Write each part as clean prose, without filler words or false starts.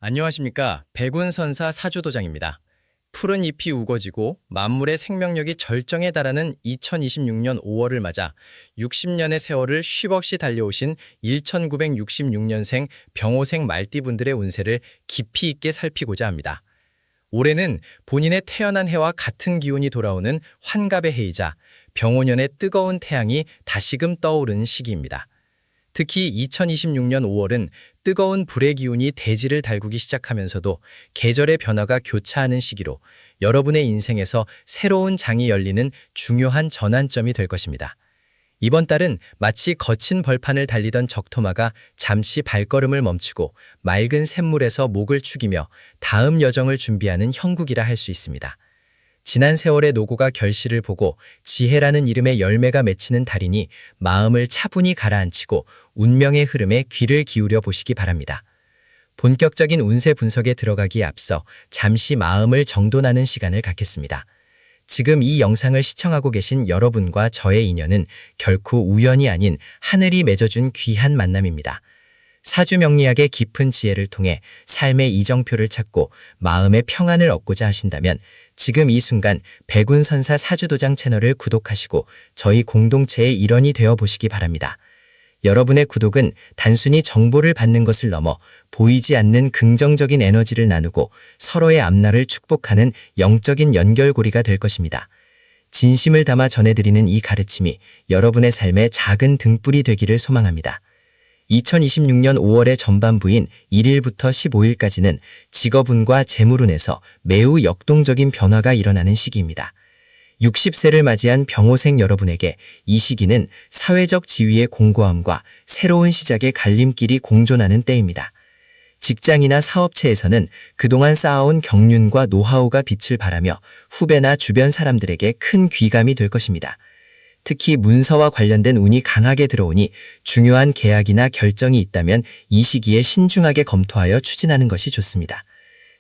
안녕하십니까. 백운선사 사주도장입니다. 푸른 잎이 우거지고 만물의 생명력이 절정에 달하는 2026년 5월을 맞아 60년의 세월을 쉼없이 달려오신 1966년생 병호생 말띠분들의 운세를 깊이 있게 살피고자 합니다. 올해는 본인의 태어난 해와 같은 기운이 돌아오는 환갑의 해이자 병호년의 뜨거운 태양이 다시금 떠오르는 시기입니다. 특히 2026년 5월은 뜨거운 불의 기운이 대지를 달구기 시작하면서도 계절의 변화가 교차하는 시기로 여러분의 인생에서 새로운 장이 열리는 중요한 전환점이 될 것입니다. 이번 달은 마치 거친 벌판을 달리던 적토마가 잠시 발걸음을 멈추고 맑은 샘물에서 목을 축이며 다음 여정을 준비하는 형국이라 할 수 있습니다. 지난 세월의 노고가 결실을 보고 지혜라는 이름의 열매가 맺히는 달이니 마음을 차분히 가라앉히고 운명의 흐름에 귀를 기울여 보시기 바랍니다. 본격적인 운세 분석에 들어가기에 앞서 잠시 마음을 정돈하는 시간을 갖겠습니다. 지금 이 영상을 시청하고 계신 여러분과 저의 인연은 결코 우연이 아닌 하늘이 맺어준 귀한 만남입니다. 사주명리학의 깊은 지혜를 통해 삶의 이정표를 찾고 마음의 평안을 얻고자 하신다면 지금 이 순간 백운선사 사주도장 채널을 구독하시고 저희 공동체의 일원이 되어 보시기 바랍니다. 여러분의 구독은 단순히 정보를 받는 것을 넘어 보이지 않는 긍정적인 에너지를 나누고 서로의 앞날을 축복하는 영적인 연결고리가 될 것입니다. 진심을 담아 전해드리는 이 가르침이 여러분의 삶의 작은 등불이 되기를 소망합니다. 2026년 5월의 전반부인 1일부터 15일까지는 직업운과 재물운에서 매우 역동적인 변화가 일어나는 시기입니다. 60세를 맞이한 병호생 여러분에게 이 시기는 사회적 지위의 공고함과 새로운 시작의 갈림길이 공존하는 때입니다. 직장이나 사업체에서는 그동안 쌓아온 경륜과 노하우가 빛을 발하며 후배나 주변 사람들에게 큰 귀감이 될 것입니다. 특히 문서와 관련된 운이 강하게 들어오니 중요한 계약이나 결정이 있다면 이 시기에 신중하게 검토하여 추진하는 것이 좋습니다.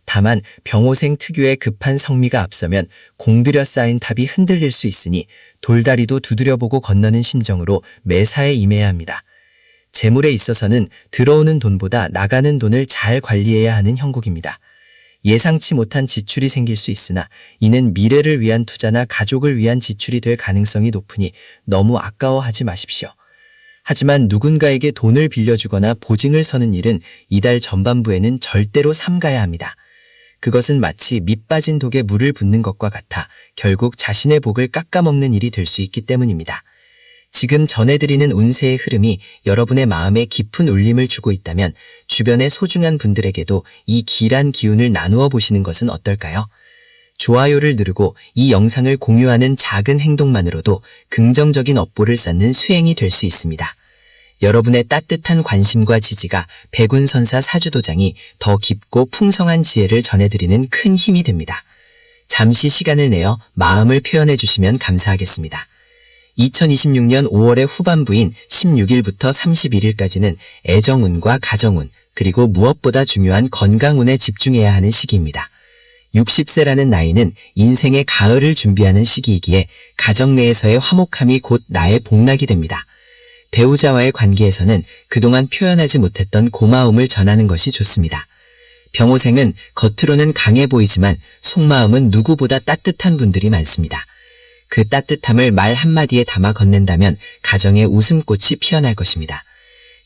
다만 병호생 특유의 급한 성미가 앞서면 공들여 쌓인 탑이 흔들릴 수 있으니 돌다리도 두드려보고 건너는 심정으로 매사에 임해야 합니다. 재물에 있어서는 들어오는 돈보다 나가는 돈을 잘 관리해야 하는 형국입니다. 예상치 못한 지출이 생길 수 있으나 이는 미래를 위한 투자나 가족을 위한 지출이 될 가능성이 높으니 너무 아까워하지 마십시오. 하지만 누군가에게 돈을 빌려주거나 보증을 서는 일은 이달 전반부에는 절대로 삼가야 합니다. 그것은 마치 밑 빠진 독에 물을 붓는 것과 같아 결국 자신의 복을 깎아먹는 일이 될 수 있기 때문입니다. 지금 전해드리는 운세의 흐름이 여러분의 마음에 깊은 울림을 주고 있다면 주변의 소중한 분들에게도 이 길한 기운을 나누어 보시는 것은 어떨까요? 좋아요를 누르고 이 영상을 공유하는 작은 행동만으로도 긍정적인 업보를 쌓는 수행이 될 수 있습니다. 여러분의 따뜻한 관심과 지지가 백운선사 사주도장이 더 깊고 풍성한 지혜를 전해드리는 큰 힘이 됩니다. 잠시 시간을 내어 마음을 표현해 주시면 감사하겠습니다. 2026년 5월의 후반부인 16일부터 31일까지는 애정운과 가정운, 그리고 무엇보다 중요한 건강운에 집중해야 하는 시기입니다. 60세라는 나이는 인생의 가을을 준비하는 시기이기에 가정 내에서의 화목함이 곧 나의 복락이 됩니다. 배우자와의 관계에서는 그동안 표현하지 못했던 고마움을 전하는 것이 좋습니다. 병호생은 겉으로는 강해 보이지만 속마음은 누구보다 따뜻한 분들이 많습니다. 그 따뜻함을 말 한마디에 담아 건넨다면 가정에 웃음꽃이 피어날 것입니다.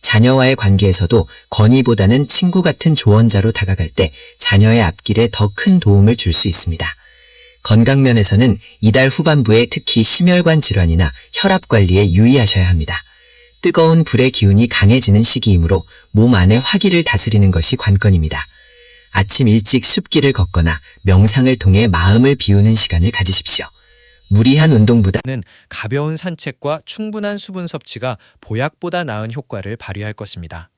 자녀와의 관계에서도 권위보다는 친구 같은 조언자로 다가갈 때 자녀의 앞길에 더 큰 도움을 줄 수 있습니다. 건강면에서는 이달 후반부에 특히 심혈관 질환이나 혈압 관리에 유의하셔야 합니다. 뜨거운 불의 기운이 강해지는 시기이므로 몸 안의 화기를 다스리는 것이 관건입니다. 아침 일찍 숲길을 걷거나 명상을 통해 마음을 비우는 시간을 가지십시오. 무리한 운동보다는 가벼운 산책과 충분한 수분 섭취가 보약보다 나은 효과를 발휘할 것입니다.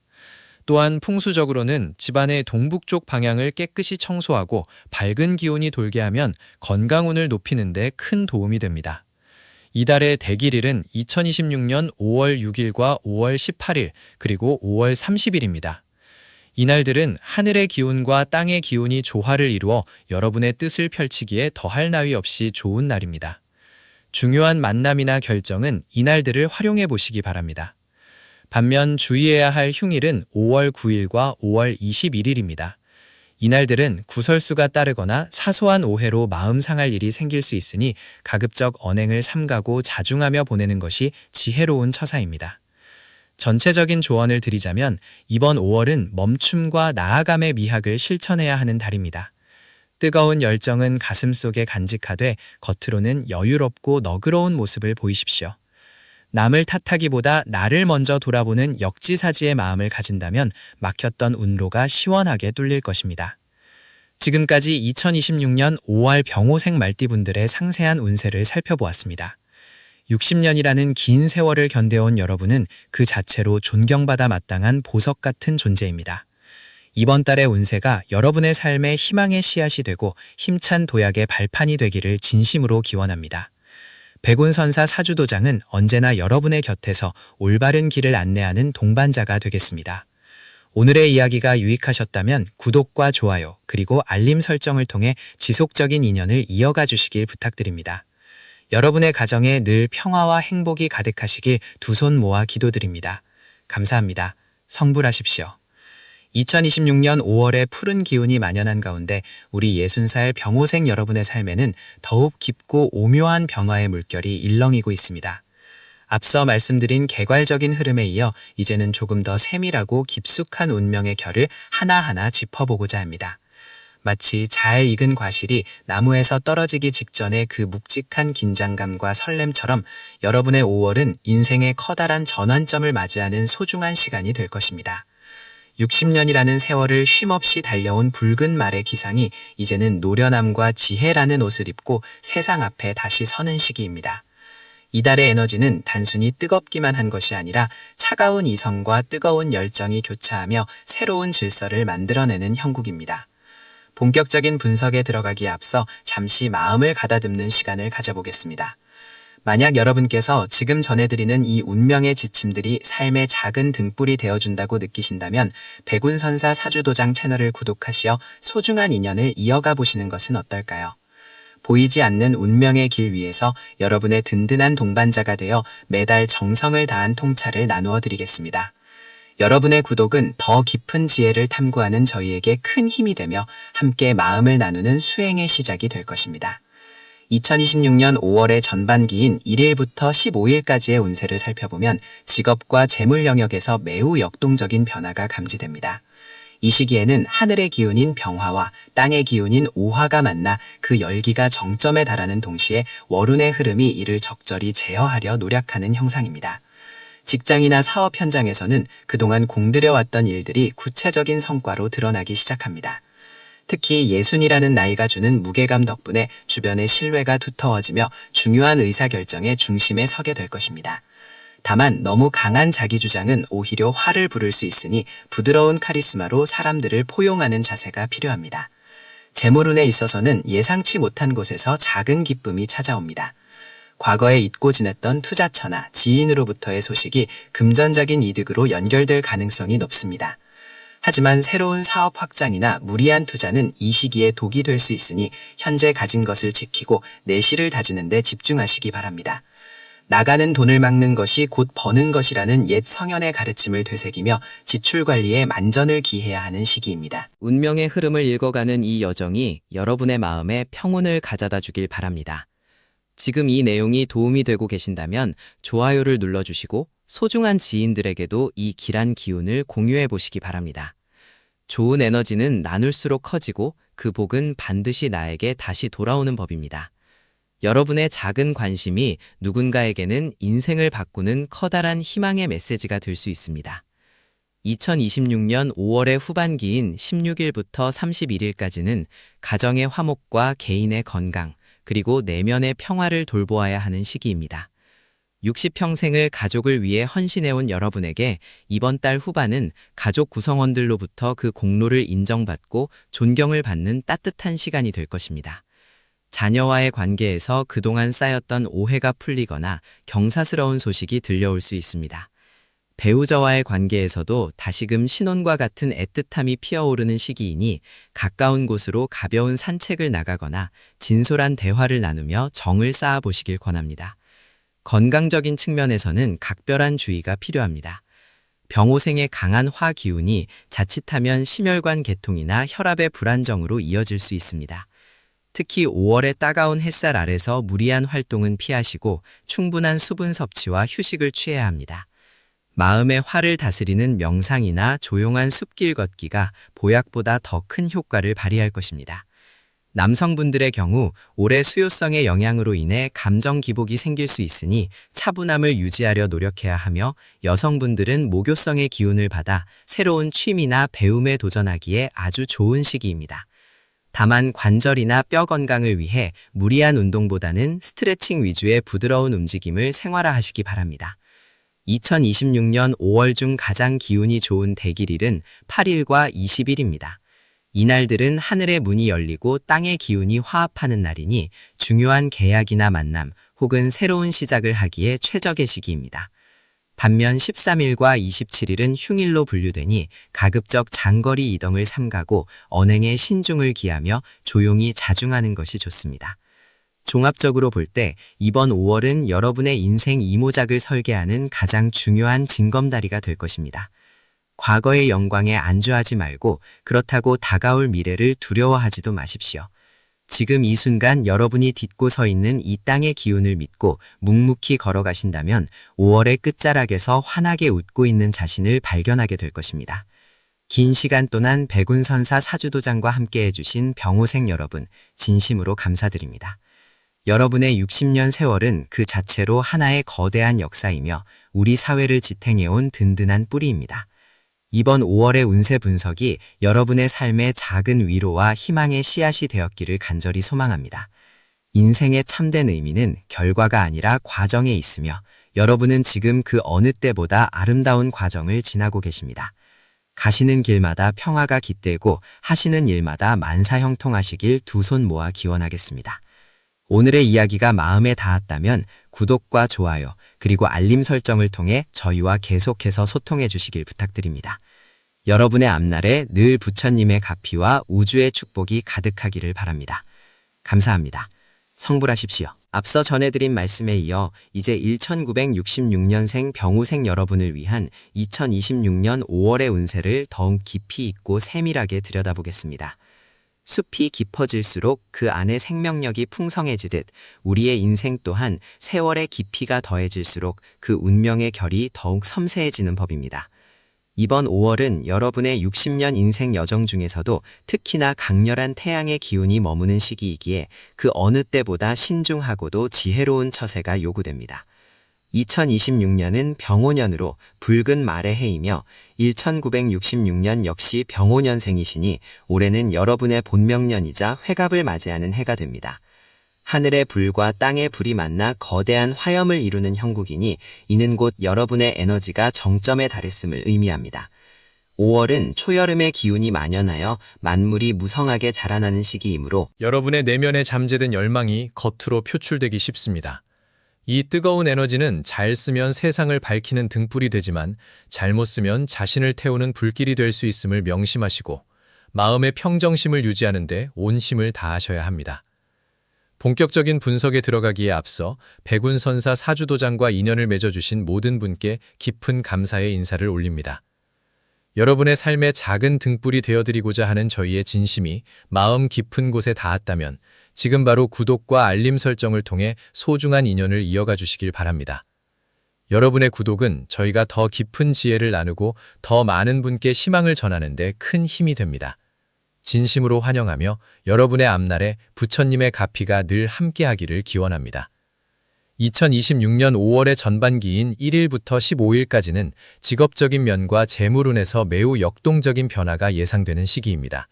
또한 풍수적으로는 집안의 동북쪽 방향을 깨끗이 청소하고 밝은 기운이 돌게 하면 건강운을 높이는 데 큰 도움이 됩니다. 이달의 대길일은 2026년 5월 6일과 5월 18일 그리고 5월 30일입니다. 이날들은 하늘의 기운과 땅의 기운이 조화를 이루어 여러분의 뜻을 펼치기에 더할 나위 없이 좋은 날입니다. 중요한 만남이나 결정은 이날들을 활용해 보시기 바랍니다. 반면 주의해야 할 흉일은 5월 9일과 5월 21일입니다. 이날들은 구설수가 따르거나 사소한 오해로 마음 상할 일이 생길 수 있으니 가급적 언행을 삼가고 자중하며 보내는 것이 지혜로운 처사입니다. 전체적인 조언을 드리자면 이번 5월은 멈춤과 나아감의 미학을 실천해야 하는 달입니다. 뜨거운 열정은 가슴속에 간직하되 겉으로는 여유롭고 너그러운 모습을 보이십시오. 남을 탓하기보다 나를 먼저 돌아보는 역지사지의 마음을 가진다면 막혔던 운로가 시원하게 뚫릴 것입니다. 지금까지 2026년 5월 병호생 말띠분들의 상세한 운세를 살펴보았습니다. 60년이라는 긴 세월을 견뎌온 여러분은 그 자체로 존경받아 마땅한 보석 같은 존재입니다. 이번 달의 운세가 여러분의 삶에 희망의 씨앗이 되고 힘찬 도약의 발판이 되기를 진심으로 기원합니다. 백운선사 사주도장은 언제나 여러분의 곁에서 올바른 길을 안내하는 동반자가 되겠습니다. 오늘의 이야기가 유익하셨다면 구독과 좋아요 그리고 알림 설정을 통해 지속적인 인연을 이어가 주시길 부탁드립니다. 여러분의 가정에 늘 평화와 행복이 가득하시길 두 손 모아 기도드립니다. 감사합니다. 성불하십시오. 2026년 5월에 푸른 기운이 만연한 가운데 우리 60살 병호생 여러분의 삶에는 더욱 깊고 오묘한 변화의 물결이 일렁이고 있습니다. 앞서 말씀드린 개괄적인 흐름에 이어 이제는 조금 더 세밀하고 깊숙한 운명의 결을 하나하나 짚어보고자 합니다. 마치 잘 익은 과실이 나무에서 떨어지기 직전의 그 묵직한 긴장감과 설렘처럼 여러분의 5월은 인생의 커다란 전환점을 맞이하는 소중한 시간이 될 것입니다. 60년이라는 세월을 쉼없이 달려온 붉은 말의 기상이 이제는 노련함과 지혜라는 옷을 입고 세상 앞에 다시 서는 시기입니다. 이달의 에너지는 단순히 뜨겁기만 한 것이 아니라 차가운 이성과 뜨거운 열정이 교차하며 새로운 질서를 만들어내는 형국입니다. 본격적인 분석에 들어가기에 앞서 잠시 마음을 가다듬는 시간을 가져보겠습니다. 만약 여러분께서 지금 전해드리는 이 운명의 지침들이 삶의 작은 등불이 되어준다고 느끼신다면 백운선사 사주도장 채널을 구독하시어 소중한 인연을 이어가 보시는 것은 어떨까요? 보이지 않는 운명의 길 위에서 여러분의 든든한 동반자가 되어 매달 정성을 다한 통찰을 나누어 드리겠습니다. 여러분의 구독은 더 깊은 지혜를 탐구하는 저희에게 큰 힘이 되며 함께 마음을 나누는 수행의 시작이 될 것입니다. 2026년 5월의 전반기인 1일부터 15일까지의 운세를 살펴보면 직업과 재물 영역에서 매우 역동적인 변화가 감지됩니다. 이 시기에는 하늘의 기운인 병화와 땅의 기운인 오화가 만나 그 열기가 정점에 달하는 동시에 월운의 흐름이 이를 적절히 제어하려 노력하는 형상입니다. 직장이나 사업 현장에서는 그동안 공들여왔던 일들이 구체적인 성과로 드러나기 시작합니다. 특히 60이라는 나이가 주는 무게감 덕분에 주변의 신뢰가 두터워지며 중요한 의사결정의 중심에 서게 될 것입니다. 다만 너무 강한 자기주장은 오히려 화를 부를 수 있으니 부드러운 카리스마로 사람들을 포용하는 자세가 필요합니다. 재물운에 있어서는 예상치 못한 곳에서 작은 기쁨이 찾아옵니다. 과거에 잊고 지냈던 투자처나 지인으로부터의 소식이 금전적인 이득으로 연결될 가능성이 높습니다. 하지만 새로운 사업 확장이나 무리한 투자는 이 시기에 독이 될 수 있으니 현재 가진 것을 지키고 내실을 다지는 데 집중하시기 바랍니다. 나가는 돈을 막는 것이 곧 버는 것이라는 옛 성현의 가르침을 되새기며 지출 관리에 만전을 기해야 하는 시기입니다. 운명의 흐름을 읽어가는 이 여정이 여러분의 마음에 평온을 가져다 주길 바랍니다. 지금 이 내용이 도움이 되고 계신다면 좋아요를 눌러주시고 소중한 지인들에게도 이 길한 기운을 공유해 보시기 바랍니다. 좋은 에너지는 나눌수록 커지고 그 복은 반드시 나에게 다시 돌아오는 법입니다. 여러분의 작은 관심이 누군가에게는 인생을 바꾸는 커다란 희망의 메시지가 될 수 있습니다. 2026년 5월의 후반기인 16일부터 31일까지는 가정의 화목과 개인의 건강, 그리고 내면의 평화를 돌보아야 하는 시기입니다. 60평생을 가족을 위해 헌신해온 여러분에게 이번 달 후반은 가족 구성원들로부터 그 공로를 인정받고 존경을 받는 따뜻한 시간이 될 것입니다. 자녀와의 관계에서 그동안 쌓였던 오해가 풀리거나 경사스러운 소식이 들려올 수 있습니다. 배우자와의 관계에서도 다시금 신혼과 같은 애틋함이 피어오르는 시기이니 가까운 곳으로 가벼운 산책을 나가거나 진솔한 대화를 나누며 정을 쌓아보시길 권합니다. 건강적인 측면에서는 각별한 주의가 필요합니다. 병오생의 강한 화 기운이 자칫하면 심혈관 계통이나 혈압의 불안정으로 이어질 수 있습니다. 특히 5월의 따가운 햇살 아래서 무리한 활동은 피하시고 충분한 수분 섭취와 휴식을 취해야 합니다. 마음의 화를 다스리는 명상이나 조용한 숲길 걷기가 보약보다 더 큰 효과를 발휘할 것입니다. 남성분들의 경우 올해 수요성의 영향으로 인해 감정 기복이 생길 수 있으니 차분함을 유지하려 노력해야 하며, 여성분들은 목요성의 기운을 받아 새로운 취미나 배움에 도전하기에 아주 좋은 시기입니다. 다만 관절이나 뼈 건강을 위해 무리한 운동보다는 스트레칭 위주의 부드러운 움직임을 생활화하시기 바랍니다. 2026년 5월 중 가장 기운이 좋은 대길일은 8일과 20일입니다. 이날들은 하늘의 문이 열리고 땅의 기운이 화합하는 날이니 중요한 계약이나 만남 혹은 새로운 시작을 하기에 최적의 시기입니다. 반면 13일과 27일은 흉일로 분류되니 가급적 장거리 이동을 삼가고 언행에 신중을 기하며 조용히 자중하는 것이 좋습니다. 종합적으로 볼 때 이번 5월은 여러분의 인생 이모작을 설계하는 가장 중요한 징검다리가 될 것입니다. 과거의 영광에 안주하지 말고 그렇다고 다가올 미래를 두려워하지도 마십시오. 지금 이 순간 여러분이 딛고 서 있는 이 땅의 기운을 믿고 묵묵히 걸어가신다면 5월의 끝자락에서 환하게 웃고 있는 자신을 발견하게 될 것입니다. 긴 시간 동안 백운선사 사주도장과 함께 해주신 병오생 여러분, 진심으로 감사드립니다. 여러분의 60년 세월은 그 자체로 하나의 거대한 역사이며 우리 사회를 지탱해온 든든한 뿌리입니다. 이번 5월의 운세 분석이 여러분의 삶에 작은 위로와 희망의 씨앗이 되었기를 간절히 소망합니다. 인생의 참된 의미는 결과가 아니라 과정에 있으며, 여러분은 지금 그 어느 때보다 아름다운 과정을 지나고 계십니다. 가시는 길마다 평화가 깃들고 하시는 일마다 만사형통하시길 두 손 모아 기원하겠습니다. 오늘의 이야기가 마음에 닿았다면 구독과 좋아요 그리고 알림 설정을 통해 저희와 계속해서 소통해 주시길 부탁드립니다. 여러분의 앞날에 늘 부처님의 가피와 우주의 축복이 가득하기를 바랍니다. 감사합니다. 성불하십시오. 앞서 전해드린 말씀에 이어 이제 1966년생 병오생 여러분을 위한 2026년 5월의 운세를 더욱 깊이 있고 세밀하게 들여다보겠습니다. 숲이 깊어질수록 그 안에 생명력이 풍성해지듯 우리의 인생 또한 세월의 깊이가 더해질수록 그 운명의 결이 더욱 섬세해지는 법입니다. 이번 5월은 여러분의 60년 인생 여정 중에서도 특히나 강렬한 태양의 기운이 머무는 시기이기에 그 어느 때보다 신중하고도 지혜로운 처세가 요구됩니다. 2026년은 병오년으로 붉은 말의 해이며 1966년 역시 병오년생이시니 올해는 여러분의 본명년이자 회갑을 맞이하는 해가 됩니다. 하늘의 불과 땅의 불이 만나 거대한 화염을 이루는 형국이니 이는 곧 여러분의 에너지가 정점에 달했음을 의미합니다. 5월은 초여름의 기운이 만연하여 만물이 무성하게 자라나는 시기이므로 여러분의 내면에 잠재된 열망이 겉으로 표출되기 쉽습니다. 이 뜨거운 에너지는 잘 쓰면 세상을 밝히는 등불이 되지만 잘못 쓰면 자신을 태우는 불길이 될 수 있음을 명심하시고 마음의 평정심을 유지하는 데 온 힘을 다하셔야 합니다. 본격적인 분석에 들어가기에 앞서 백운선사 사주도장과 인연을 맺어주신 모든 분께 깊은 감사의 인사를 올립니다. 여러분의 삶에 작은 등불이 되어드리고자 하는 저희의 진심이 마음 깊은 곳에 닿았다면 지금 바로 구독과 알림 설정을 통해 소중한 인연을 이어가 주시길 바랍니다. 여러분의 구독은 저희가 더 깊은 지혜를 나누고 더 많은 분께 희망을 전하는 데 큰 힘이 됩니다. 진심으로 환영하며 여러분의 앞날에 부처님의 가피가 늘 함께하기를 기원합니다. 2026년 5월의 전반기인 1일부터 15일까지는 직업적인 면과 재물운에서 매우 역동적인 변화가 예상되는 시기입니다.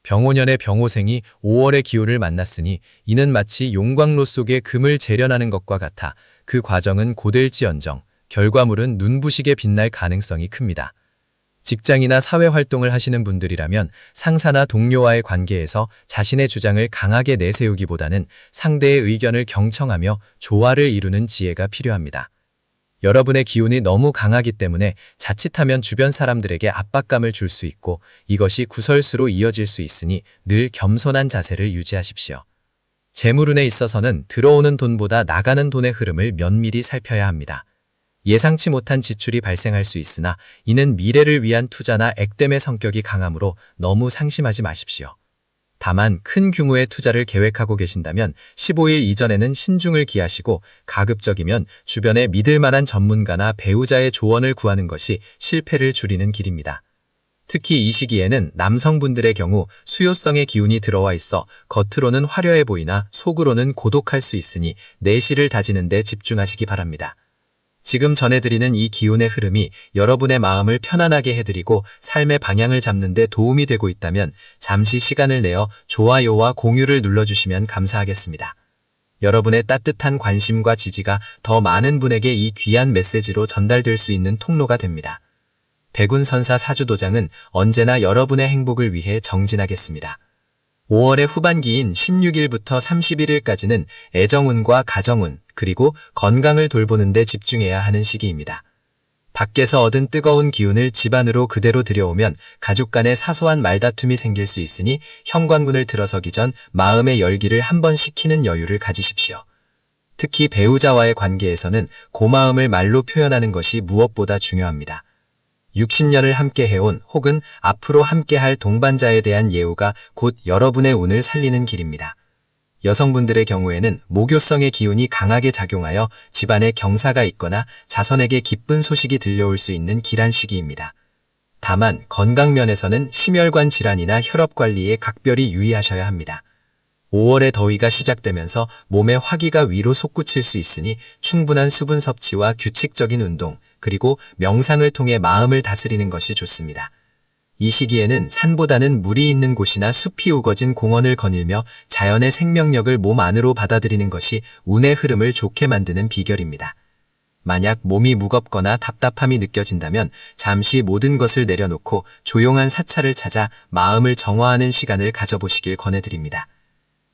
병오년의 병오생이 5월의 기운을 만났으니 이는 마치 용광로 속에 금을 재련하는 것과 같아 그 과정은 고될지언정 결과물은 눈부시게 빛날 가능성이 큽니다. 직장이나 사회활동을 하시는 분들이라면 상사나 동료와의 관계에서 자신의 주장을 강하게 내세우기보다는 상대의 의견을 경청하며 조화를 이루는 지혜가 필요합니다. 여러분의 기운이 너무 강하기 때문에 자칫하면 주변 사람들에게 압박감을 줄 수 있고 이것이 구설수로 이어질 수 있으니 늘 겸손한 자세를 유지하십시오. 재물운에 있어서는 들어오는 돈보다 나가는 돈의 흐름을 면밀히 살펴야 합니다. 예상치 못한 지출이 발생할 수 있으나 이는 미래를 위한 투자나 액땜의 성격이 강하므로 너무 상심하지 마십시오. 다만 큰 규모의 투자를 계획하고 계신다면 15일 이전에는 신중을 기하시고 가급적이면 주변에 믿을 만한 전문가나 배우자의 조언을 구하는 것이 실패를 줄이는 길입니다. 특히 이 시기에는 남성분들의 경우 수요성의 기운이 들어와 있어 겉으로는 화려해 보이나 속으로는 고독할 수 있으니 내실을 다지는 데 집중하시기 바랍니다. 지금 전해드리는 이 기운의 흐름이 여러분의 마음을 편안하게 해드리고 삶의 방향을 잡는 데 도움이 되고 있다면 잠시 시간을 내어 좋아요와 공유를 눌러주시면 감사하겠습니다. 여러분의 따뜻한 관심과 지지가 더 많은 분에게 이 귀한 메시지로 전달될 수 있는 통로가 됩니다. 백운선사 사주도장은 언제나 여러분의 행복을 위해 정진하겠습니다. 5월의 후반기인 16일부터 31일까지는 애정운과 가정운, 그리고 건강을 돌보는 데 집중해야 하는 시기입니다. 밖에서 얻은 뜨거운 기운을 집안으로 그대로 들여오면 가족 간의 사소한 말다툼이 생길 수 있으니 현관문을 들어서기 전 마음의 열기를 한번 식히는 여유를 가지십시오. 특히 배우자와의 관계에서는 고마움을 말로 표현하는 것이 무엇보다 중요합니다. 60년을 함께 해온 혹은 앞으로 함께할 동반자에 대한 예우가 곧 여러분의 운을 살리는 길입니다. 여성분들의 경우에는 목요성의 기운이 강하게 작용하여 집안에 경사가 있거나 자손에게 기쁜 소식이 들려올 수 있는 길한 시기입니다. 다만 건강면에서는 심혈관 질환이나 혈압 관리에 각별히 유의하셔야 합니다. 5월의 더위가 시작되면서 몸의 화기가 위로 솟구칠 수 있으니 충분한 수분 섭취와 규칙적인 운동, 그리고 명상을 통해 마음을 다스리는 것이 좋습니다. 이 시기에는 산보다는 물이 있는 곳이나 숲이 우거진 공원을 거닐며 자연의 생명력을 몸 안으로 받아들이는 것이 운의 흐름을 좋게 만드는 비결입니다. 만약 몸이 무겁거나 답답함이 느껴진다면 잠시 모든 것을 내려놓고 조용한 사찰을 찾아 마음을 정화하는 시간을 가져보시길 권해드립니다.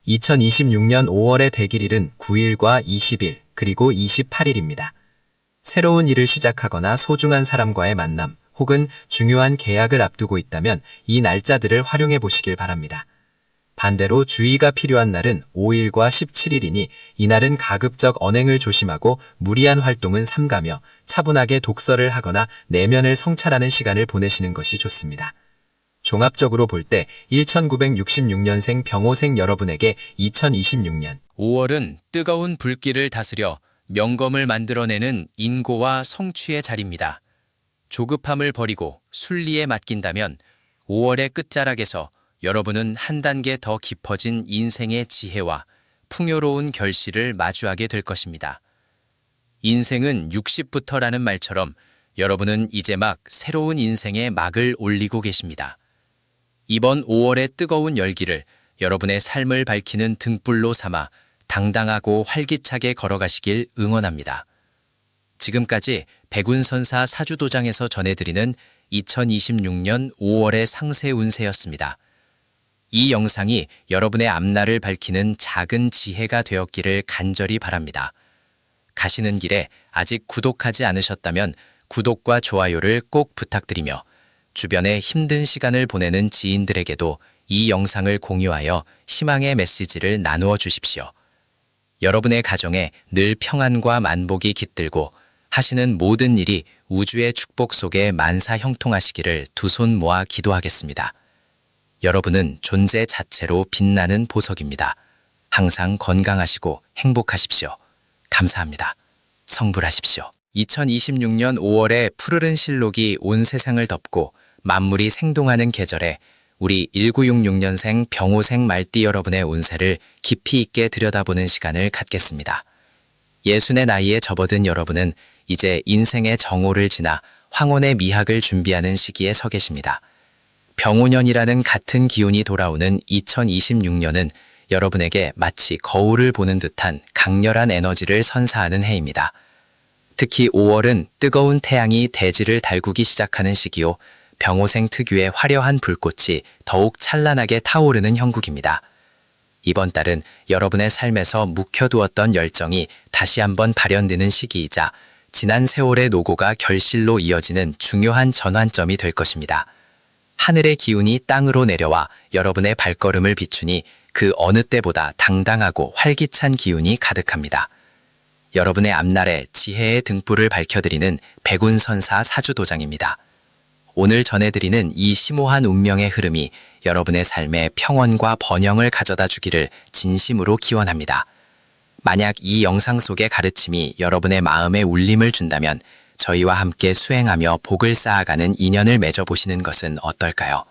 2026년 5월의 대길일은 9일과 20일, 그리고 28일입니다. 새로운 일을 시작하거나 소중한 사람과의 만남, 혹은 중요한 계약을 앞두고 있다면 이 날짜들을 활용해 보시길 바랍니다. 반대로 주의가 필요한 날은 5일과 17일이니 이날은 가급적 언행을 조심하고 무리한 활동은 삼가며 차분하게 독서를 하거나 내면을 성찰하는 시간을 보내시는 것이 좋습니다. 종합적으로 볼 때 1966년생 병호생 여러분에게 2026년 5월은 뜨거운 불길을 다스려 명검을 만들어내는 인고와 성취의 자리입니다. 조급함을 버리고 순리에 맡긴다면 5월의 끝자락에서 여러분은 한 단계 더 깊어진 인생의 지혜와 풍요로운 결실을 마주하게 될 것입니다. 인생은 60부터라는 말처럼 여러분은 이제 막 새로운 인생의 막을 올리고 계십니다. 이번 5월의 뜨거운 열기를 여러분의 삶을 밝히는 등불로 삼아 당당하고 활기차게 걸어가시길 응원합니다. 지금까지 백운선사 사주도장에서 전해드리는 2026년 5월의 상세 운세였습니다. 이 영상이 여러분의 앞날을 밝히는 작은 지혜가 되었기를 간절히 바랍니다. 가시는 길에 아직 구독하지 않으셨다면 구독과 좋아요를 꼭 부탁드리며 주변에 힘든 시간을 보내는 지인들에게도 이 영상을 공유하여 희망의 메시지를 나누어 주십시오. 여러분의 가정에 늘 평안과 만복이 깃들고 하시는 모든 일이 우주의 축복 속에 만사형통하시기를 두 손 모아 기도하겠습니다. 여러분은 존재 자체로 빛나는 보석입니다. 항상 건강하시고 행복하십시오. 감사합니다. 성불하십시오. 2026년 5월에 푸르른 실록이 온 세상을 덮고 만물이 생동하는 계절에 우리 1966년생 병호생 말띠 여러분의 운세를 깊이 있게 들여다보는 시간을 갖겠습니다. 60의 나이에 접어든 여러분은 이제 인생의 정오를 지나 황혼의 미학을 준비하는 시기에 서 계십니다. 병오년이라는 같은 기운이 돌아오는 2026년은 여러분에게 마치 거울을 보는 듯한 강렬한 에너지를 선사하는 해입니다. 특히 5월은 뜨거운 태양이 대지를 달구기 시작하는 시기요. 병호생 특유의 화려한 불꽃이 더욱 찬란하게 타오르는 형국입니다. 이번 달은 여러분의 삶에서 묵혀두었던 열정이 다시 한번 발현되는 시기이자 지난 세월의 노고가 결실로 이어지는 중요한 전환점이 될 것입니다. 하늘의 기운이 땅으로 내려와 여러분의 발걸음을 비추니 그 어느 때보다 당당하고 활기찬 기운이 가득합니다. 여러분의 앞날에 지혜의 등불을 밝혀드리는 백운선사 사주도장입니다. 오늘 전해드리는 이 심오한 운명의 흐름이 여러분의 삶에 평온과 번영을 가져다 주기를 진심으로 기원합니다. 만약 이 영상 속의 가르침이 여러분의 마음에 울림을 준다면 저희와 함께 수행하며 복을 쌓아가는 인연을 맺어보시는 것은 어떨까요?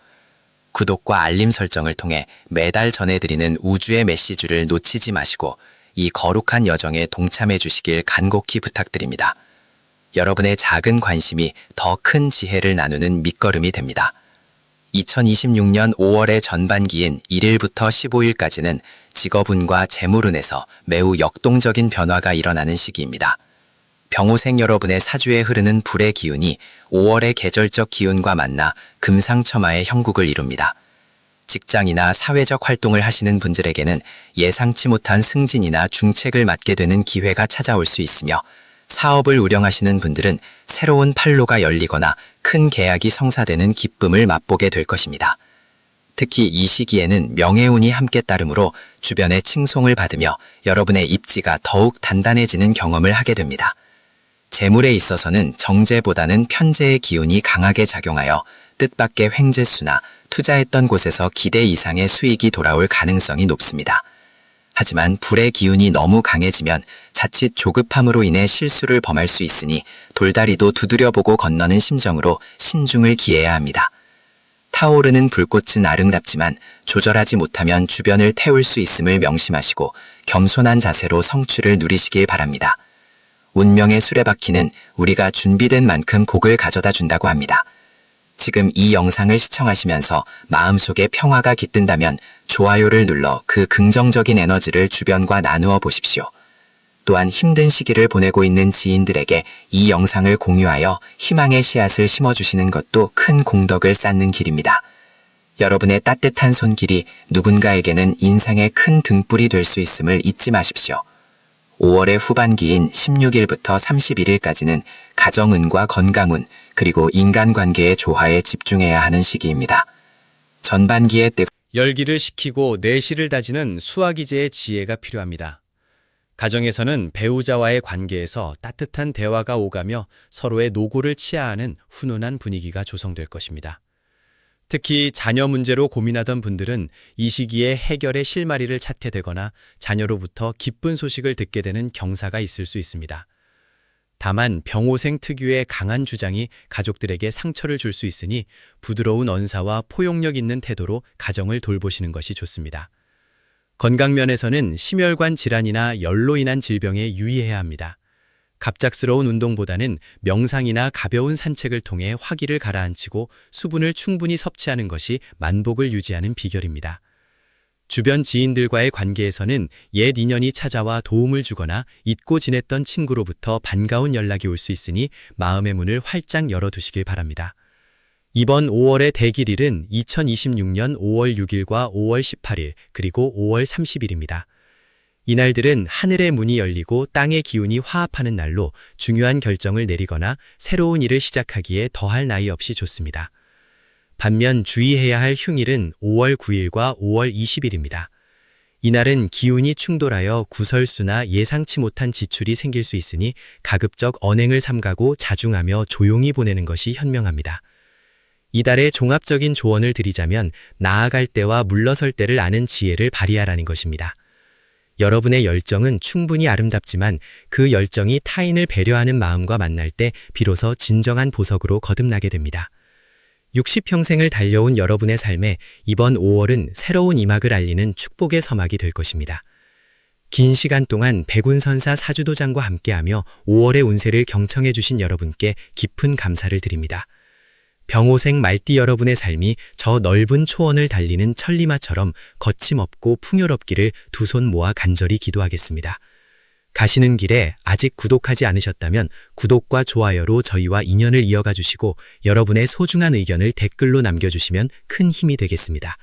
구독과 알림 설정을 통해 매달 전해드리는 우주의 메시지를 놓치지 마시고 이 거룩한 여정에 동참해 주시길 간곡히 부탁드립니다. 여러분의 작은 관심이 더 큰 지혜를 나누는 밑거름이 됩니다. 2026년 5월의 전반기인 1일부터 15일까지는 직업운과 재물운에서 매우 역동적인 변화가 일어나는 시기입니다. 병호생 여러분의 사주에 흐르는 불의 기운이 5월의 계절적 기운과 만나 금상첨화의 형국을 이룹니다. 직장이나 사회적 활동을 하시는 분들에게는 예상치 못한 승진이나 중책을 맡게 되는 기회가 찾아올 수 있으며 사업을 운영하시는 분들은 새로운 판로가 열리거나 큰 계약이 성사되는 기쁨을 맛보게 될 것입니다. 특히 이 시기에는 명예운이 함께 따르므로 주변의 칭송을 받으며 여러분의 입지가 더욱 단단해지는 경험을 하게 됩니다. 재물에 있어서는 정제보다는 편재의 기운이 강하게 작용하여 뜻밖의 횡재수나 투자했던 곳에서 기대 이상의 수익이 돌아올 가능성이 높습니다. 하지만 불의 기운이 너무 강해지면 자칫 조급함으로 인해 실수를 범할 수 있으니 돌다리도 두드려보고 건너는 심정으로 신중을 기해야 합니다. 타오르는 불꽃은 아름답지만 조절하지 못하면 주변을 태울 수 있음을 명심하시고 겸손한 자세로 성취를 누리시길 바랍니다. 운명의 수레바퀴는 우리가 준비된 만큼 복을 가져다 준다고 합니다. 지금 이 영상을 시청하시면서 마음속에 평화가 깃든다면 좋아요를 눌러 그 긍정적인 에너지를 주변과 나누어 보십시오. 또한 힘든 시기를 보내고 있는 지인들에게 이 영상을 공유하여 희망의 씨앗을 심어주시는 것도 큰 공덕을 쌓는 길입니다. 여러분의 따뜻한 손길이 누군가에게는 인생의 큰 등불이 될 수 있음을 잊지 마십시오. 5월의 후반기인 16일부터 31일까지는 가정운과 건강운, 그리고 인간관계의 조화에 집중해야 하는 시기입니다. 전반기의 열기를 식히고 내실을 다지는 수화기제의 지혜가 필요합니다. 가정에서는 배우자와의 관계에서 따뜻한 대화가 오가며 서로의 노고를 치하하는 훈훈한 분위기가 조성될 것입니다. 특히 자녀 문제로 고민하던 분들은 이 시기에 해결의 실마리를 찾게 되거나 자녀로부터 기쁜 소식을 듣게 되는 경사가 있을 수 있습니다. 다만 병호생 특유의 강한 주장이 가족들에게 상처를 줄 수 있으니 부드러운 언사와 포용력 있는 태도로 가정을 돌보시는 것이 좋습니다. 건강면에서는 심혈관 질환이나 열로 인한 질병에 유의해야 합니다. 갑작스러운 운동보다는 명상이나 가벼운 산책을 통해 화기를 가라앉히고 수분을 충분히 섭취하는 것이 만복을 유지하는 비결입니다. 주변 지인들과의 관계에서는 옛 인연이 찾아와 도움을 주거나 잊고 지냈던 친구로부터 반가운 연락이 올 수 있으니 마음의 문을 활짝 열어두시길 바랍니다. 이번 5월의 대길일은 2026년 5월 6일과 5월 18일 그리고 5월 30일입니다. 이날들은 하늘의 문이 열리고 땅의 기운이 화합하는 날로 중요한 결정을 내리거나 새로운 일을 시작하기에 더할 나위 없이 좋습니다. 반면 주의해야 할 흉일은 5월 9일과 5월 20일입니다. 이날은 기운이 충돌하여 구설수나 예상치 못한 지출이 생길 수 있으니 가급적 언행을 삼가고 자중하며 조용히 보내는 것이 현명합니다. 이달의 종합적인 조언을 드리자면 나아갈 때와 물러설 때를 아는 지혜를 발휘하라는 것입니다. 여러분의 열정은 충분히 아름답지만 그 열정이 타인을 배려하는 마음과 만날 때 비로소 진정한 보석으로 거듭나게 됩니다. 60평생을 달려온 여러분의 삶에 이번 5월은 새로운 이막을 알리는 축복의 서막이 될 것입니다. 긴 시간 동안 백운선사 사주도장과 함께하며 5월의 운세를 경청해 주신 여러분께 깊은 감사를 드립니다. 병호생 말띠 여러분의 삶이 저 넓은 초원을 달리는 천리마처럼 거침없고 풍요롭기를 두 손 모아 간절히 기도하겠습니다. 가시는 길에 아직 구독하지 않으셨다면 구독과 좋아요로 저희와 인연을 이어가 주시고 여러분의 소중한 의견을 댓글로 남겨주시면 큰 힘이 되겠습니다.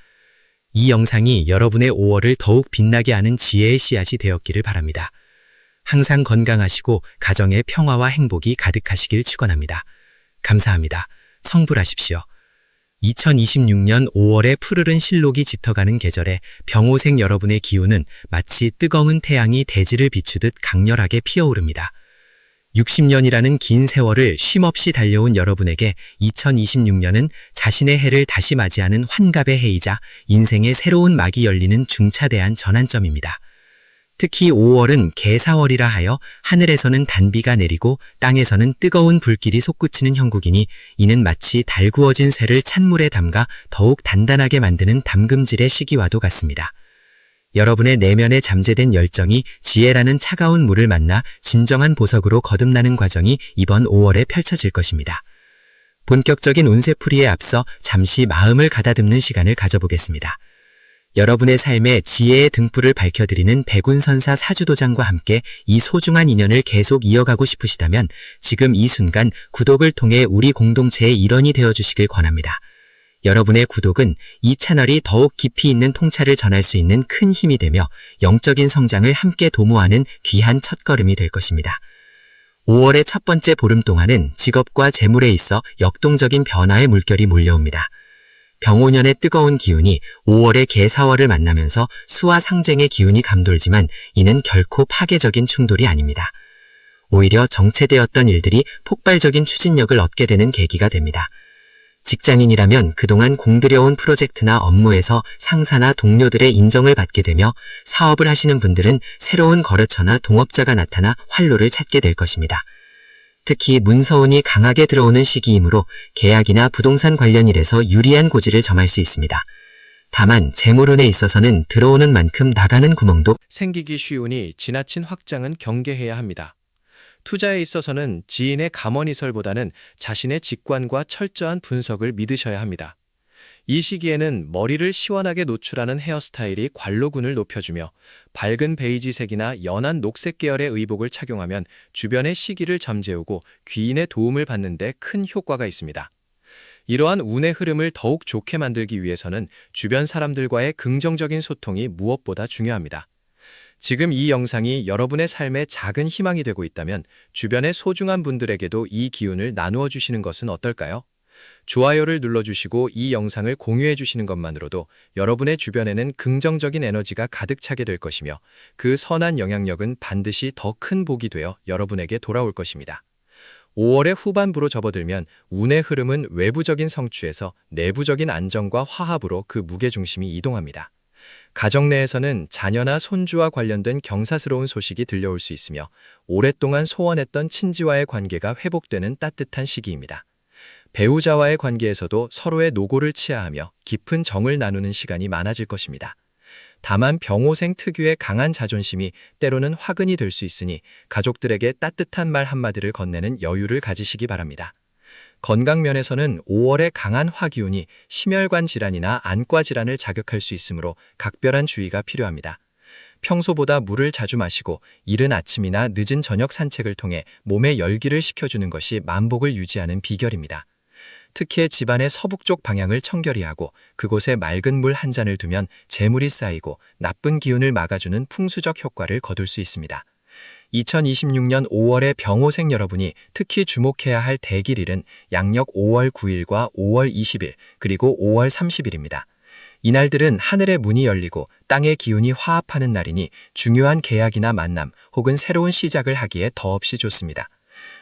이 영상이 여러분의 5월을 더욱 빛나게 하는 지혜의 씨앗이 되었기를 바랍니다. 항상 건강하시고 가정의 평화와 행복이 가득하시길 축원합니다. 감사합니다. 성불하십시오. 2026년 5월에 푸르른 실록이 짙어가는 계절에 병오생 여러분의 기운은 마치 뜨거운 태양이 대지를 비추듯 강렬하게 피어오릅니다. 60년이라는 긴 세월을 쉼없이 달려온 여러분에게 2026년은 자신의 해를 다시 맞이하는 환갑의 해이자 인생의 새로운 막이 열리는 중차대한 전환점입니다. 특히 5월은 개사월이라 하여 하늘에서는 단비가 내리고 땅에서는 뜨거운 불길이 솟구치는 형국이니 이는 마치 달구어진 쇠를 찬물에 담가 더욱 단단하게 만드는 담금질의 시기와도 같습니다. 여러분의 내면에 잠재된 열정이 지혜라는 차가운 물을 만나 진정한 보석으로 거듭나는 과정이 이번 5월에 펼쳐질 것입니다. 본격적인 운세풀이에 앞서 잠시 마음을 가다듬는 시간을 가져보겠습니다. 여러분의 삶에 지혜의 등불을 밝혀드리는 백운선사 사주도장과 함께 이 소중한 인연을 계속 이어가고 싶으시다면 지금 이 순간 구독을 통해 우리 공동체의 일원이 되어주시길 권합니다. 여러분의 구독은 이 채널이 더욱 깊이 있는 통찰을 전할 수 있는 큰 힘이 되며 영적인 성장을 함께 도모하는 귀한 첫걸음이 될 것입니다. 5월의 첫 번째 보름 동안은 직업과 재물에 있어 역동적인 변화의 물결이 몰려옵니다. 병오년의 뜨거운 기운이 5월의 개사월을 만나면서 수와 상쟁의 기운이 감돌지만 이는 결코 파괴적인 충돌이 아닙니다. 오히려 정체되었던 일들이 폭발적인 추진력을 얻게 되는 계기가 됩니다. 직장인이라면 그동안 공들여온 프로젝트나 업무에서 상사나 동료들의 인정을 받게 되며 사업을 하시는 분들은 새로운 거래처나 동업자가 나타나 활로를 찾게 될 것입니다. 특히 문서운이 강하게 들어오는 시기이므로 계약이나 부동산 관련 일에서 유리한 고지를 점할 수 있습니다. 다만 재물운에 있어서는 들어오는 만큼 나가는 구멍도 생기기 쉬우니 지나친 확장은 경계해야 합니다. 투자에 있어서는 지인의 감언이설보다는 자신의 직관과 철저한 분석을 믿으셔야 합니다. 이 시기에는 머리를 시원하게 노출하는 헤어스타일이 관로군을 높여주며 밝은 베이지색이나 연한 녹색 계열의 의복을 착용하면 주변의 시기를 잠재우고 귀인의 도움을 받는 데 큰 효과가 있습니다. 이러한 운의 흐름을 더욱 좋게 만들기 위해서는 주변 사람들과의 긍정적인 소통이 무엇보다 중요합니다. 지금 이 영상이 여러분의 삶에 작은 희망이 되고 있다면 주변의 소중한 분들에게도 이 기운을 나누어 주시는 것은 어떨까요? 좋아요를 눌러주시고 이 영상을 공유해 주시는 것만으로도 여러분의 주변에는 긍정적인 에너지가 가득 차게 될 것이며 그 선한 영향력은 반드시 더 큰 복이 되어 여러분에게 돌아올 것입니다. 5월의 후반부로 접어들면 운의 흐름은 외부적인 성취에서 내부적인 안정과 화합으로 그 무게중심이 이동합니다. 가정 내에서는 자녀나 손주와 관련된 경사스러운 소식이 들려올 수 있으며 오랫동안 소원했던 친지와의 관계가 회복되는 따뜻한 시기입니다. 배우자와의 관계에서도 서로의 노고를 치하하며 깊은 정을 나누는 시간이 많아질 것입니다. 다만 병오생 특유의 강한 자존심이 때로는 화근이 될 수 있으니 가족들에게 따뜻한 말 한마디를 건네는 여유를 가지시기 바랍니다. 건강 면에서는 5월의 강한 화기운이 심혈관 질환이나 안과 질환을 자극할 수 있으므로 각별한 주의가 필요합니다. 평소보다 물을 자주 마시고 이른 아침이나 늦은 저녁 산책을 통해 몸에 열기를 식혀주는 것이 만복을 유지하는 비결입니다. 특히 집안의 서북쪽 방향을 청결히 하고 그곳에 맑은 물 한 잔을 두면 재물이 쌓이고 나쁜 기운을 막아주는 풍수적 효과를 거둘 수 있습니다. 2026년 5월의 병오생 여러분이 특히 주목해야 할 대길일은 양력 5월 9일과 5월 20일 그리고 5월 30일입니다. 이날들은 하늘의 문이 열리고 땅의 기운이 화합하는 날이니 중요한 계약이나 만남 혹은 새로운 시작을 하기에 더없이 좋습니다.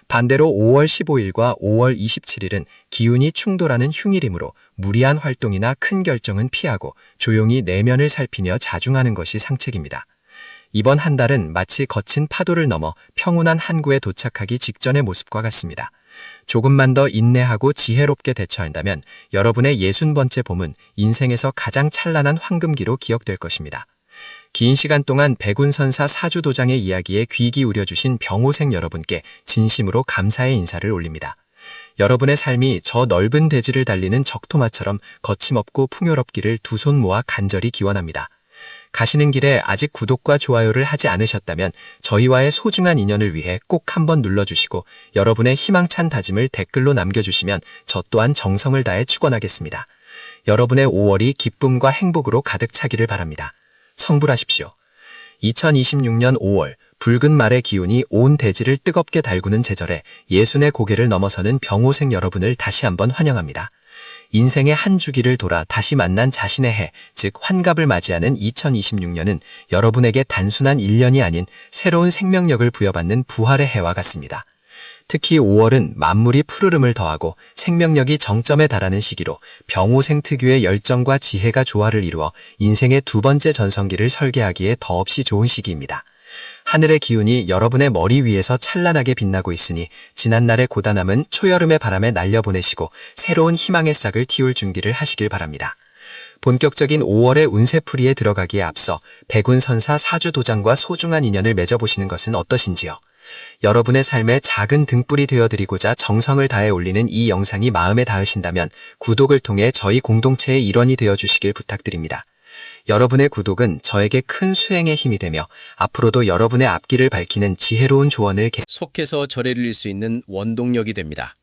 반대로 5월 15일과 5월 27일은 기운이 충돌하는 흉일이므로 무리한 활동이나 큰 결정은 피하고 조용히 내면을 살피며 자중하는 것이 상책입니다. 이번 한 달은 마치 거친 파도를 넘어 평온한 항구에 도착하기 직전의 모습과 같습니다. 조금만 더 인내하고 지혜롭게 대처한다면 여러분의 60번째 봄은 인생에서 가장 찬란한 황금기로 기억될 것입니다. 긴 시간 동안 백운선사 사주도장의 이야기에 귀 기울여 주신 병오생 여러분께 진심으로 감사의 인사를 올립니다. 여러분의 삶이 저 넓은 대지를 달리는 적토마처럼 거침없고 풍요롭기를 두 손 모아 간절히 기원합니다. 가시는 길에 아직 구독과 좋아요를 하지 않으셨다면 저희와의 소중한 인연을 위해 꼭 한번 눌러주시고 여러분의 희망찬 다짐을 댓글로 남겨주시면 저 또한 정성을 다해 축원하겠습니다. 여러분의 5월이 기쁨과 행복으로 가득 차기를 바랍니다. 성불하십시오. 2026년 5월 붉은 말의 기운이 온 대지를 뜨겁게 달구는 제절에 예순의 고개를 넘어서는 병오생 여러분을 다시 한번 환영합니다. 인생의 한 주기를 돌아 다시 만난 자신의 해, 즉 환갑을 맞이하는 2026년은 여러분에게 단순한 1년이 아닌 새로운 생명력을 부여받는 부활의 해와 같습니다. 특히 5월은 만물이 푸르름을 더하고 생명력이 정점에 달하는 시기로 병호생 특유의 열정과 지혜가 조화를 이루어 인생의 두 번째 전성기를 설계하기에 더없이 좋은 시기입니다. 하늘의 기운이 여러분의 머리 위에서 찬란하게 빛나고 있으니 지난날의 고단함은 초여름의 바람에 날려보내시고 새로운 희망의 싹을 틔울 준비를 하시길 바랍니다. 본격적인 5월의 운세풀이에 들어가기에 앞서 백운선사 사주도장과 소중한 인연을 맺어보시는 것은 어떠신지요? 여러분의 삶에 작은 등불이 되어드리고자 정성을 다해 올리는 이 영상이 마음에 닿으신다면 구독을 통해 저희 공동체의 일원이 되어주시길 부탁드립니다. 여러분의 구독은 저에게 큰 수행의 힘이 되며 앞으로도 여러분의 앞길을 밝히는 지혜로운 조언을 속해서 절에를 잃을 수 있는 원동력이 됩니다.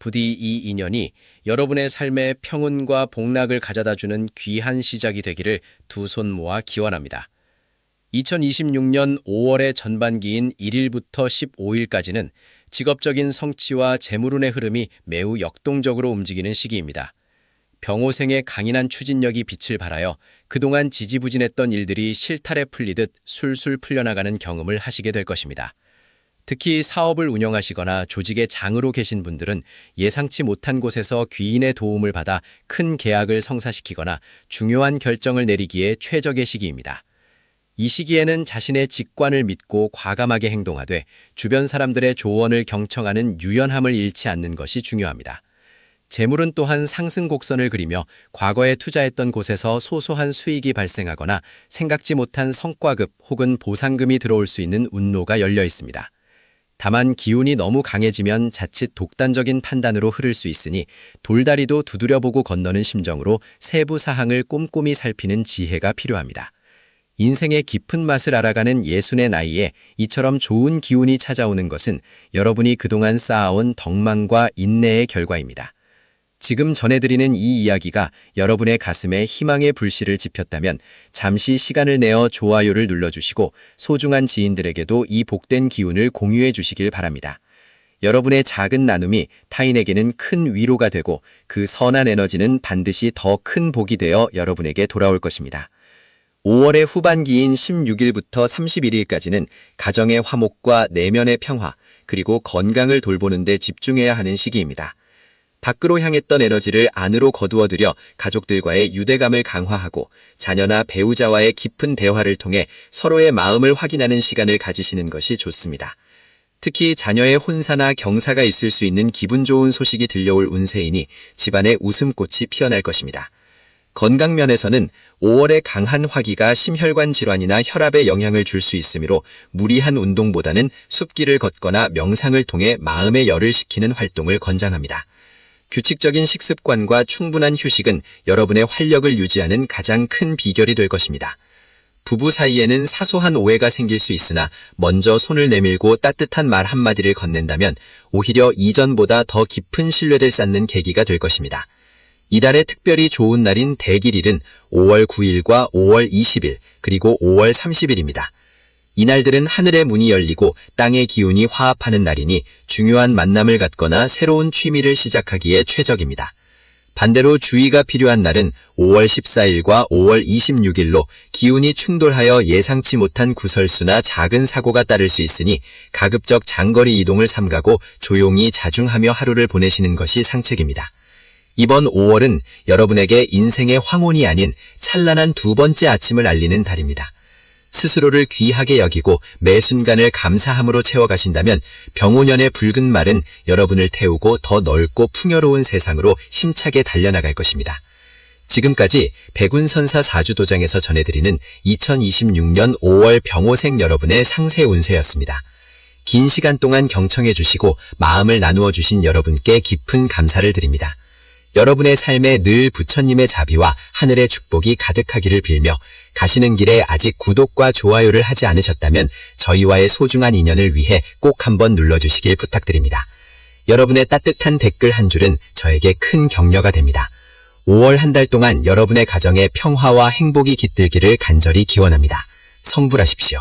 부디 이 인연이 여러분의 삶에 평온과 복락을 가져다주는 귀한 시작이 되기를 두 손 모아 기원합니다. 2026년 5월의 전반기인 1일부터 15일까지는 직업적인 성취와 재물운의 흐름이 매우 역동적으로 움직이는 시기입니다. 병호생의 강인한 추진력이 빛을 발하여 그동안 지지부진했던 일들이 실타래 풀리듯 술술 풀려나가는 경험을 하시게 될 것입니다. 특히 사업을 운영하시거나 조직의 장으로 계신 분들은 예상치 못한 곳에서 귀인의 도움을 받아 큰 계약을 성사시키거나 중요한 결정을 내리기에 최적의 시기입니다. 이 시기에는 자신의 직관을 믿고 과감하게 행동하되 주변 사람들의 조언을 경청하는 유연함을 잃지 않는 것이 중요합니다. 재물은 또한 상승 곡선을 그리며 과거에 투자했던 곳에서 소소한 수익이 발생하거나 생각지 못한 성과급 혹은 보상금이 들어올 수 있는 운로가 열려 있습니다. 다만 기운이 너무 강해지면 자칫 독단적인 판단으로 흐를 수 있으니 돌다리도 두드려보고 건너는 심정으로 세부 사항을 꼼꼼히 살피는 지혜가 필요합니다. 인생의 깊은 맛을 알아가는 60의 나이에 이처럼 좋은 기운이 찾아오는 것은 여러분이 그동안 쌓아온 덕망과 인내의 결과입니다. 지금 전해드리는 이 이야기가 여러분의 가슴에 희망의 불씨를 지폈다면 잠시 시간을 내어 좋아요를 눌러주시고 소중한 지인들에게도 이 복된 기운을 공유해 주시길 바랍니다. 여러분의 작은 나눔이 타인에게는 큰 위로가 되고 그 선한 에너지는 반드시 더 큰 복이 되어 여러분에게 돌아올 것입니다. 5월의 후반기인 16일부터 31일까지는 가정의 화목과 내면의 평화, 그리고 건강을 돌보는 데 집중해야 하는 시기입니다. 밖으로 향했던 에너지를 안으로 거두어들여 가족들과의 유대감을 강화하고 자녀나 배우자와의 깊은 대화를 통해 서로의 마음을 확인하는 시간을 가지시는 것이 좋습니다. 특히 자녀의 혼사나 경사가 있을 수 있는 기분 좋은 소식이 들려올 운세이니 집안에 웃음꽃이 피어날 것입니다. 건강 면에서는 5월의 강한 화기가 심혈관 질환이나 혈압에 영향을 줄 수 있으므로 무리한 운동보다는 숲길을 걷거나 명상을 통해 마음의 열을 식히는 활동을 권장합니다. 규칙적인 식습관과 충분한 휴식은 여러분의 활력을 유지하는 가장 큰 비결이 될 것입니다. 부부 사이에는 사소한 오해가 생길 수 있으나 먼저 손을 내밀고 따뜻한 말 한마디를 건넨다면 오히려 이전보다 더 깊은 신뢰를 쌓는 계기가 될 것입니다. 이달의 특별히 좋은 날인 대길일은 5월 9일과 5월 20일 그리고 5월 30일입니다. 이날들은 하늘의 문이 열리고 땅의 기운이 화합하는 날이니 중요한 만남을 갖거나 새로운 취미를 시작하기에 최적입니다. 반대로 주의가 필요한 날은 5월 14일과 5월 26일로 기운이 충돌하여 예상치 못한 구설수나 작은 사고가 따를 수 있으니 가급적 장거리 이동을 삼가고 조용히 자중하며 하루를 보내시는 것이 상책입니다. 이번 5월은 여러분에게 인생의 황혼이 아닌 찬란한 두 번째 아침을 알리는 달입니다. 스스로를 귀하게 여기고 매 순간을 감사함으로 채워가신다면 병오년의 붉은 말은 여러분을 태우고 더 넓고 풍요로운 세상으로 힘차게 달려나갈 것입니다. 지금까지 백운선사 사주도장에서 전해드리는 2026년 5월 병오생 여러분의 상세 운세였습니다. 긴 시간 동안 경청해 주시고 마음을 나누어 주신 여러분께 깊은 감사를 드립니다. 여러분의 삶에 늘 부처님의 자비와 하늘의 축복이 가득하기를 빌며 가시는 길에 아직 구독과 좋아요를 하지 않으셨다면 저희와의 소중한 인연을 위해 꼭 한번 눌러주시길 부탁드립니다. 여러분의 따뜻한 댓글 한 줄은 저에게 큰 격려가 됩니다. 5월 한 달 동안 여러분의 가정에 평화와 행복이 깃들기를 간절히 기원합니다. 성불하십시오.